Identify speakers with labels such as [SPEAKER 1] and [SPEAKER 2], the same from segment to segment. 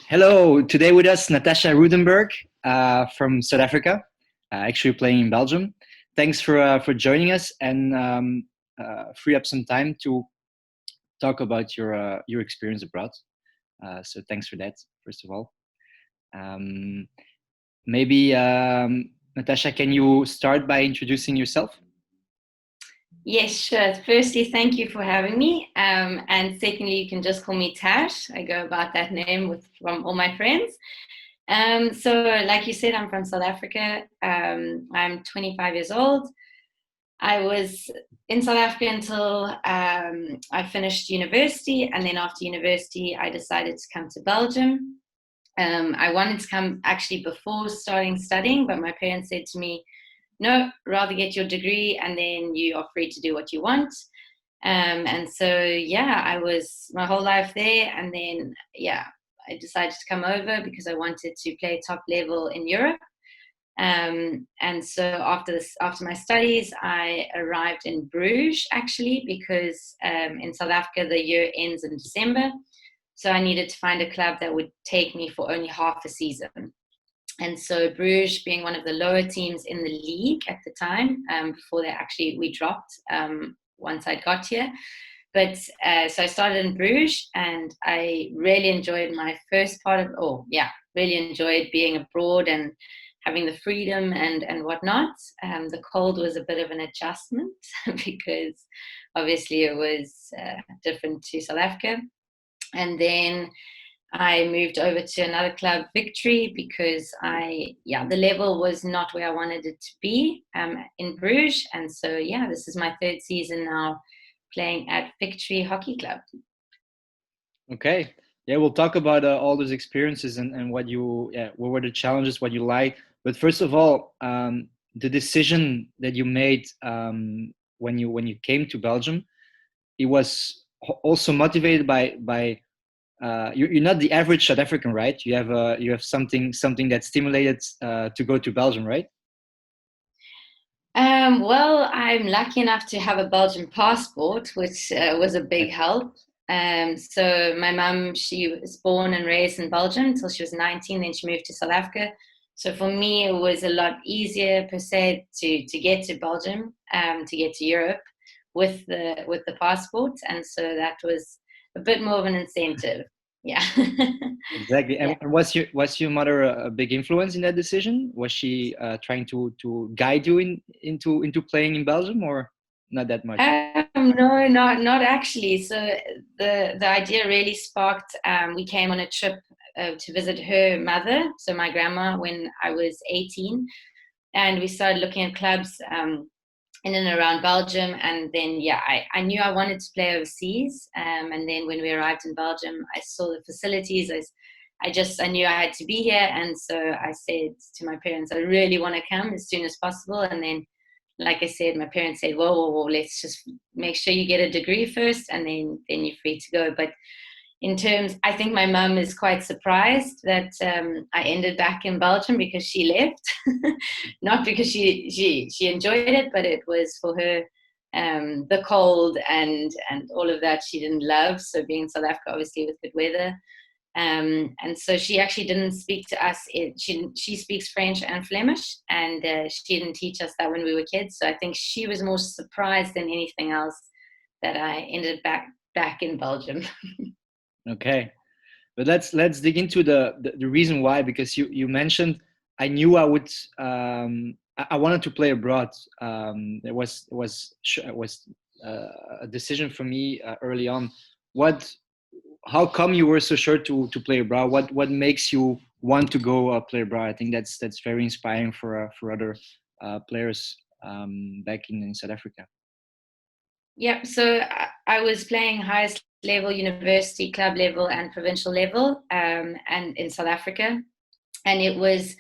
[SPEAKER 1] Hello, today with us Natasha Rootenberg from South Africa, actually playing in Belgium. Thanks for joining us and free up some time to talk about your experience abroad. So thanks for that, first of all. Um, maybe Natasha, can you start by introducing yourself?
[SPEAKER 2] Yes, sure. Firstly, thank you for having me. And secondly, you can just call me Tash. I go about that name from all my friends. So, like you said, I'm from South Africa. I'm 25 years old. I was in South Africa until I finished university. And then after university, I decided to come to Belgium. I wanted to come actually before starting studying, but my parents said to me, no, rather get your degree and then you are free to do what you want. And so, yeah, I was my whole life there. And then, yeah, I decided to come over because I wanted to play top level in Europe. And so after my studies, I arrived in Bruges actually because in South Africa the year ends in December. So I needed to find a club that would take me for only half a season. And so Bruges, being one of the lower teams in the league at the time, before we dropped once I got here. But so I started in Bruges, and I really enjoyed my first part of. Oh, yeah, really enjoyed being abroad and having the freedom and whatnot. The cold was a bit of an adjustment because obviously it was different to South Africa. And then I moved over to another club, Victory, because the level was not where I wanted it to be in Bruges. And so, yeah, this is my third season now playing at Victory Hockey Club.
[SPEAKER 1] Okay. Yeah, we'll talk about all those experiences and what were the challenges, what you like. But first of all, the decision that you made when you came to Belgium, it was also motivated by you're not the average South African, right? You have something that stimulated to go to Belgium, right?
[SPEAKER 2] Well, I'm lucky enough to have a Belgian passport, which was a big help. So my mum, she was born and raised in Belgium until she was 19, then she moved to South Africa. So for me, it was a lot easier per se to get to Belgium, to get to Europe with the passport, and so that was a bit more of an incentive. Yeah.
[SPEAKER 1] Exactly.
[SPEAKER 2] Yeah.
[SPEAKER 1] And was your mother a big influence in that decision? Was she trying to guide you into playing in Belgium, or not that much?
[SPEAKER 2] No, not actually. So the idea really sparked. We came on a trip to visit her mother, so my grandma, when I was 18, and we started looking at clubs in and around Belgium. And then, yeah, I knew I wanted to play overseas. And then when we arrived in Belgium, I saw the facilities. I knew I had to be here, and so I said to my parents, I really want to come as soon as possible. And then, like I said, my parents said, whoa, let's just make sure you get a degree first, and then you're free to go. But in terms, I think my mum is quite surprised that I ended back in Belgium because she left, not because she enjoyed it, but it was for her the cold and all of that she didn't love. So being in South Africa, obviously with good weather, and so she actually didn't speak to us. She speaks French and Flemish, and she didn't teach us that when we were kids. So I think she was more surprised than anything else that I ended back in Belgium.
[SPEAKER 1] Okay. But let's dig into the reason why, because you mentioned I knew I wanted to play abroad. It was a decision for me early on. What How come you were so sure to play abroad? What makes you want to go play abroad? I think that's very inspiring for other players back in South Africa.
[SPEAKER 2] Yeah, so I was playing highest level, university, club level, and provincial level, and in South Africa, and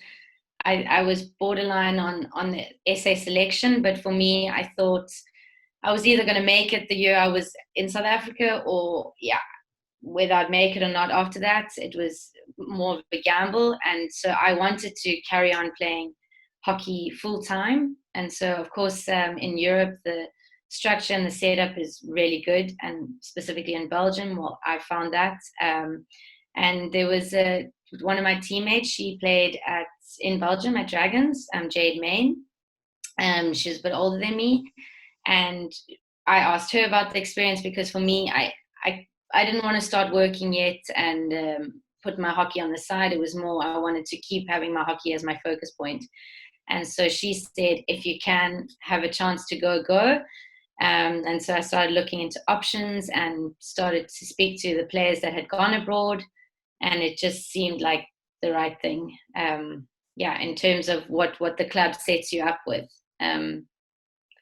[SPEAKER 2] I was borderline on the SA selection, but for me, I thought I was either going to make it the year I was in South Africa, or yeah, whether I'd make it or not after that. It was more of a gamble, and so I wanted to carry on playing hockey full time. And so, of course, in Europe, the structure and the setup is really good, and specifically in Belgium, well, I found that. And there was one of my teammates. She played in Belgium at Dragons, Jade Main. She was a bit older than me, and I asked her about the experience because for me, I didn't want to start working yet and put my hockey on the side. It was more I wanted to keep having my hockey as my focus point. And so she said, if you can have a chance to go, go. And so I started looking into options and started to speak to the players that had gone abroad, and it just seemed like the right thing. Yeah, in terms of what the club sets you up with.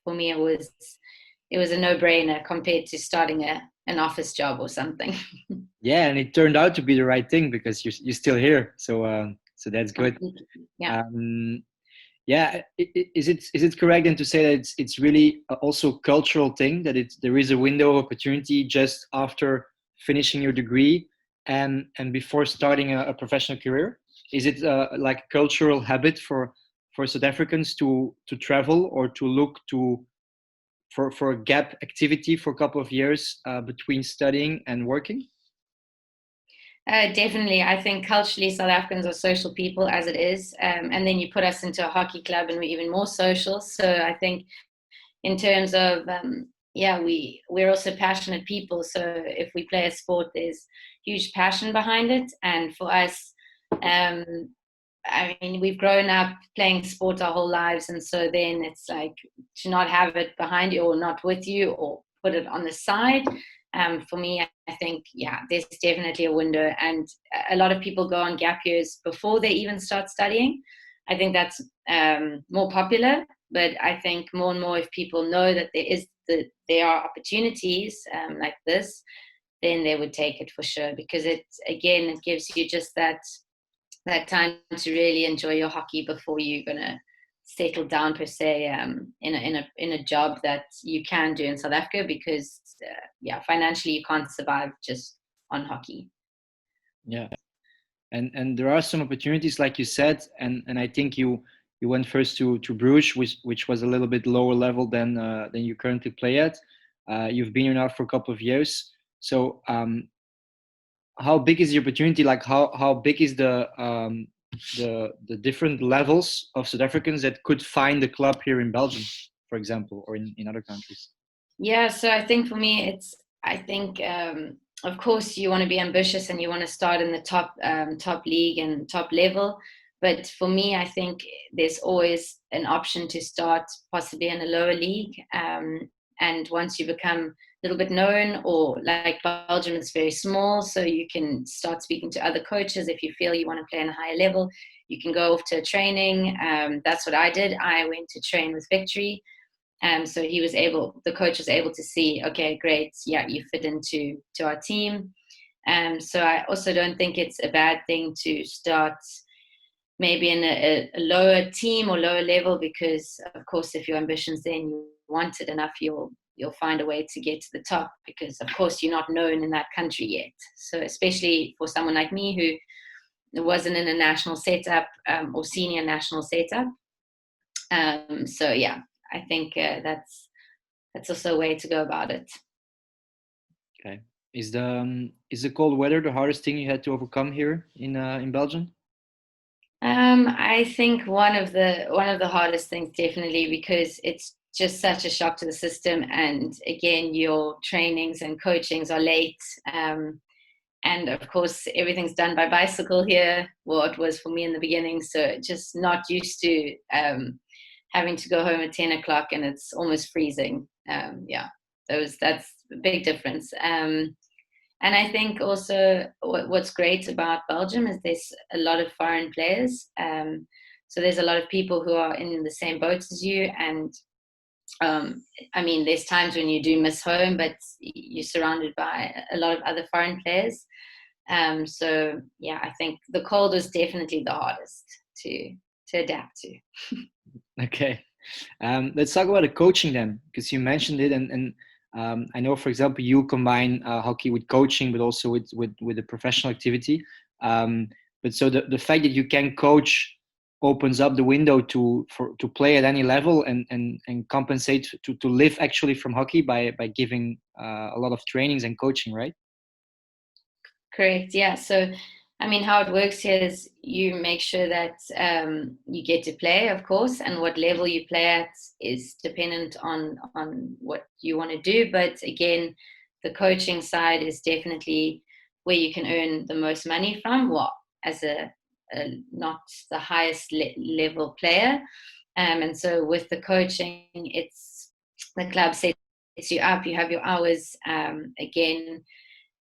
[SPEAKER 2] For me, it was a no-brainer compared to starting an office job or something.
[SPEAKER 1] Yeah, and it turned out to be the right thing because you're still here. So that's good.
[SPEAKER 2] Yeah.
[SPEAKER 1] Um, yeah, is it correct then to say that it's really also a cultural thing that there is a window of opportunity just after finishing your degree and before starting a professional career? Is it like a cultural habit for South Africans to travel or to look to for a gap activity for a couple of years between studying and working?
[SPEAKER 2] Definitely. I think culturally, South Africans are social people as it is. And then you put us into a hockey club and we're even more social. So I think in terms of, yeah, we're also passionate people. So if we play a sport, there's huge passion behind it. And for us, um, I mean, we've grown up playing sport our whole lives. And so then it's like to not have it behind you or not with you or put it on the side. For me, I think, yeah, there's definitely a window. And a lot of people go on gap years before they even start studying. I think that's more popular. But I think more and more, if people know that there are opportunities like this, then they would take it for sure because it gives you just that time to really enjoy your hockey before you're gonna settle down per se in a job that you can do in South Africa because yeah, financially you can't survive just on hockey.
[SPEAKER 1] Yeah, and there are some opportunities like you said, and I think you went first to Bruges, which was a little bit lower level than you currently play at. You've been here now for a couple of years. So how big is the opportunity? Like how big is the different levels of South Africans that could find a club here in Belgium, for example, or in other countries?
[SPEAKER 2] Yeah, so I think for me, I think, of course, you want to be ambitious and you want to start in the top league and top level. But for me, I think there's always an option to start possibly in a lower league. And once you become a little bit known, or like Belgium is very small, so you can start speaking to other coaches if you feel you want to play on a higher level. You can go off to a training. That's what I did. I went to train with Victory, so the coach was able to see, okay, great, yeah, you fit to our team. So I also don't think it's a bad thing to start maybe in a lower team or lower level, because of course, if your ambitions then you want it enough, you'll find a way to get to the top, because of course you're not known in that country yet. So especially for someone like me who wasn't in a national setup or senior national setup. So yeah, I think that's also a way to go about it.
[SPEAKER 1] Okay. Is the cold weather the hardest thing you had to overcome here in Belgium?
[SPEAKER 2] I think one of the hardest things, definitely, because it's just such a shock to the system, and again, your trainings and coachings are late, and of course, everything's done by bicycle here. Well, it was for me in the beginning, so just not used to having to go home at 10 o'clock, and it's almost freezing. Yeah, that's a big difference. And I think also what's great about Belgium is there's a lot of foreign players. So there's a lot of people who are in the same boat as you. And I mean, there's times when you do miss home, but you're surrounded by a lot of other foreign players. So yeah, I think the cold is definitely the hardest to adapt to.
[SPEAKER 1] Okay. Let's talk about the coaching then, because you mentioned it, and I know, for example, you combine hockey with coaching, but also with the professional activity. But so the fact that you can coach opens up the window to play at any level and compensate to live actually from hockey by giving a lot of trainings and coaching, right?
[SPEAKER 2] Correct. Yeah. So, I mean, how it works here is you make sure that you get to play, of course, and what level you play at is dependent on what you want to do. But again, the coaching side is definitely where you can earn the most money from. Well, as a not the highest level player, and so with the coaching, it's the club sets you up. You have your hours. Again,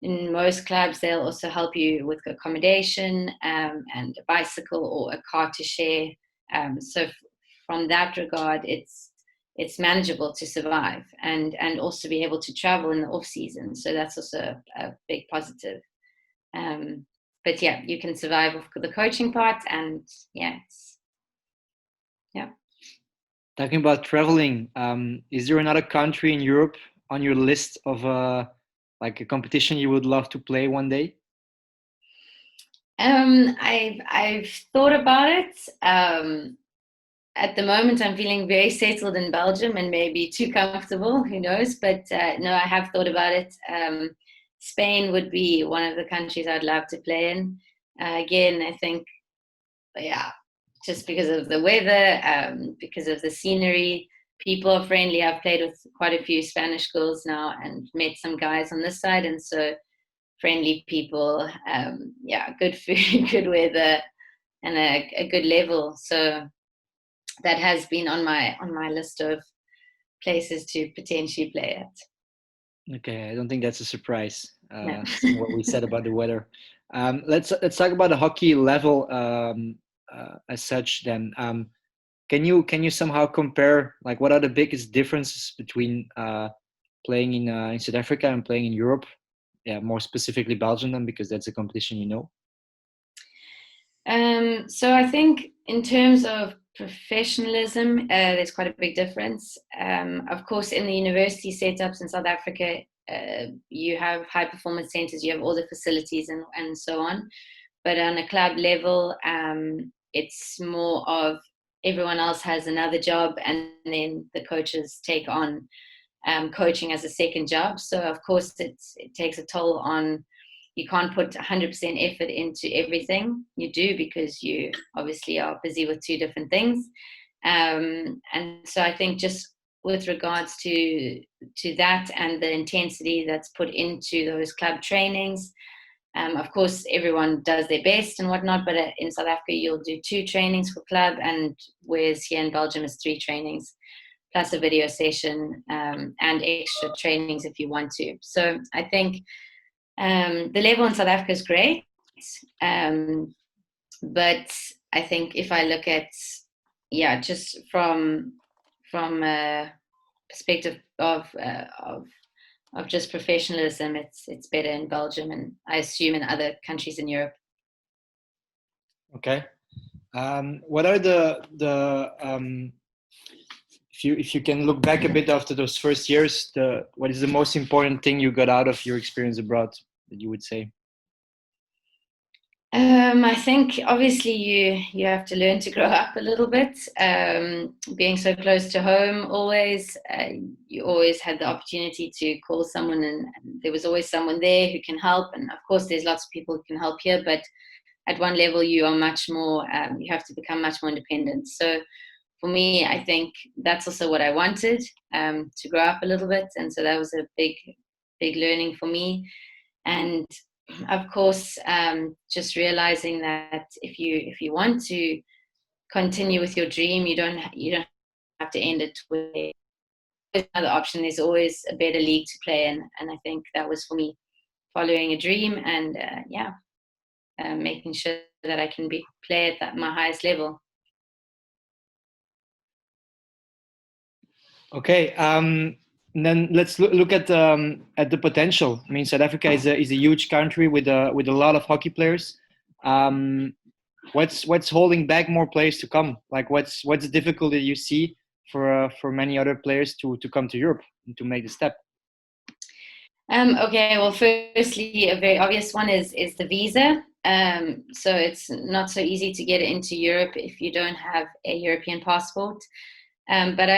[SPEAKER 2] in most clubs, they'll also help you with accommodation and a bicycle or a car to share. So from that regard, it's manageable to survive and also be able to travel in the off season. So that's also a big positive. Um, but yeah, you can survive with the coaching part, and yeah, yeah.
[SPEAKER 1] Talking about traveling, is there another country in Europe on your list of like a competition you would love to play one day?
[SPEAKER 2] I've thought about it. At the moment, I'm feeling very settled in Belgium and maybe too comfortable. Who knows? But no, I have thought about it. Spain would be one of the countries I'd love to play in. Again, I think, yeah, just because of the weather, because of the scenery, people are friendly. I've played with quite a few Spanish girls now and met some guys on this side, and so friendly people. Yeah, good food, good weather, and a good level. So that has been on my list of places to potentially play at.
[SPEAKER 1] Okay, I don't think that's a surprise,
[SPEAKER 2] No.
[SPEAKER 1] seeing what we said about the weather. Let's talk about the hockey level as such. Then, can you somehow compare like what are the biggest differences between playing in South Africa and playing in Europe? Yeah, more specifically Belgium, then because that's a competition you know.
[SPEAKER 2] So I think in terms of professionalism, there's quite a big difference. Of course, in the university setups in South Africa, you have high performance centers, you have all the facilities and so on. But on a club level, it's more of everyone else has another job, and then the coaches take on coaching as a second job. So of course, it takes a toll on. You can't put 100% effort into everything you do because you obviously are busy with two different things. And so I think just with regards to that and the intensity that's put into those club trainings, of course, everyone does their best and whatnot, but in South Africa, you'll do two trainings for club, and whereas here in Belgium is three trainings plus a video session and extra trainings if you want to. So I think the level in South Africa is great, um, but I think if I look at just from a perspective of just professionalism, it's better in Belgium, and I assume in other countries in Europe.
[SPEAKER 1] Okay. What are the if you can look back a bit after those first years, the what is the most important thing you got out of your experience abroad that you would say?
[SPEAKER 2] I think obviously you have to learn to grow up a little bit. Being so close to home, always you always had the opportunity to call someone, and there was always someone there who can help. And of course, there's lots of people who can help here, but at one level, you are much more. You have to become much more independent. So for me, I think that's also what I wanted to grow up a little bit, and so that was a big learning for me. And of course, just realizing that if you want to continue with your dream, you don't have to end it with another option. There's always a better league to play in, and I think that was for me following a dream and making sure that I can play at my highest level.
[SPEAKER 1] Okay. And then let's look at the potential. I mean, South Africa is a huge country with a lot of hockey players. Um, what's holding back more players to come? Like, what's the difficulty you see for many other players to come to Europe and to make the step?
[SPEAKER 2] Okay, well, firstly, a very obvious one is the visa. So it's not so easy to get into Europe if you don't have a European passport. But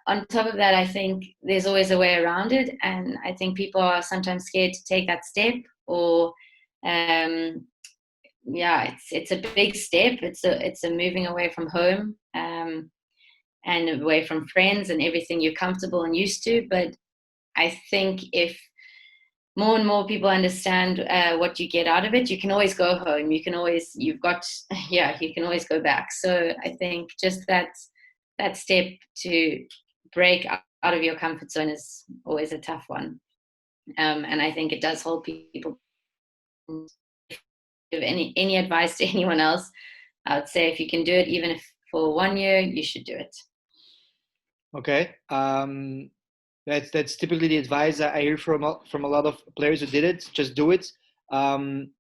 [SPEAKER 2] on top of that, I think there's always a way around it, and I think people are sometimes scared to take that step, or Um, yeah, it's a big step. It's a moving away from home, and away from friends and everything you're comfortable and used to. But I think if more and more people understand what you get out of it, you can always go home. You've got, yeah, you can always go back. So I think just that step to break out of your comfort zone is always a tough one. And I think it does hold people. Give any advice to anyone else, I would say if you can do it, even if for 1 year, you should do it.
[SPEAKER 1] Okay. That's typically the advice I hear from a lot of players who did it. Just do it. Um,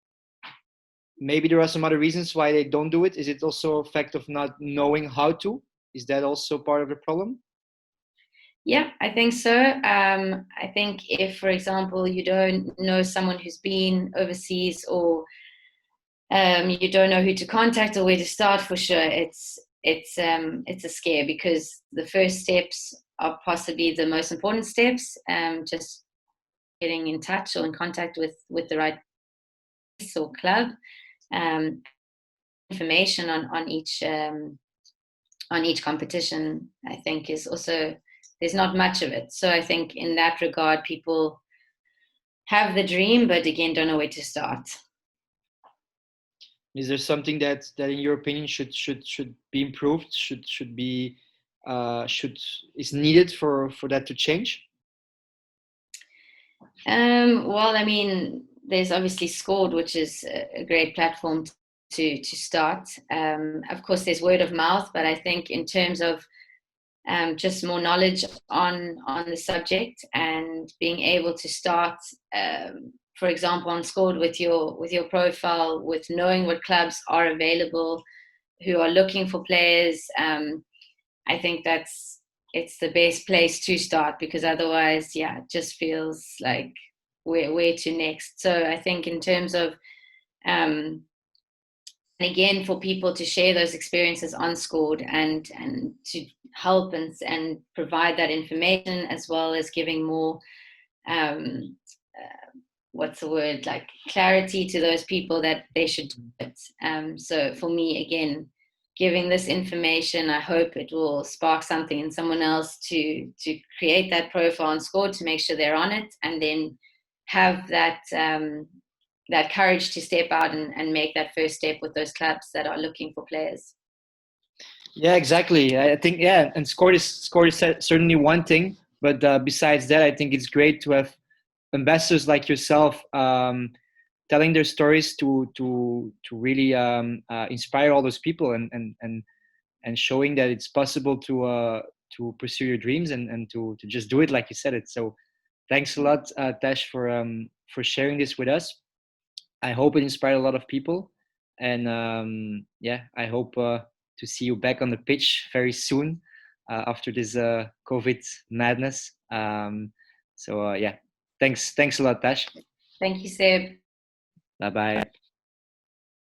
[SPEAKER 1] Maybe there are some other reasons why they don't do it. Is it also a fact of not knowing how to? Is that also part of the problem?
[SPEAKER 2] Yeah, I think so. I think if, for example, you don't know someone who's been overseas, or you don't know who to contact or where to start, for sure, it's a scare, because the first steps are possibly the most important steps. Just getting in touch or in contact with the right place or club. Um, Information on each competition, I think, is also, there's not much of it. So I think in that regard, people have the dream, but again, don't know where to start.
[SPEAKER 1] Is there something that in your opinion should be improved? Should be should is needed for that to change?
[SPEAKER 2] Well, I mean, there's obviously Scored, which is a great platform to start. Of course, there's word of mouth, but I think in terms of just more knowledge on the subject, and being able to start, for example, on Scored with your profile, with knowing what clubs are available, who are looking for players. I think it's the best place to start, because otherwise, yeah, it just feels like where to next. So I think in terms of, and again, for people to share those experiences on Scored, and to help and provide that information, as well as giving more, um, what's the word, like clarity to those people that they should do it. So for me, again, giving this information, I hope it will spark something in someone else to create that profile on Scored, to make sure they're on it, and then have that courage to step out and make that first step with those clubs that are looking for players.
[SPEAKER 1] Yeah, exactly. I think, yeah, and scored is certainly one thing, but besides that, I think it's great to have ambassadors like yourself, telling their stories to really inspire all those people, and showing that it's possible to pursue your dreams, and to just do it like you said it. So thanks a lot, Tash, for sharing this with us. I hope it inspired a lot of people, and yeah, I hope to see you back on the pitch very soon, after this COVID madness. So yeah, thanks a lot, Tash.
[SPEAKER 2] Thank you, Seb.
[SPEAKER 1] Bye bye.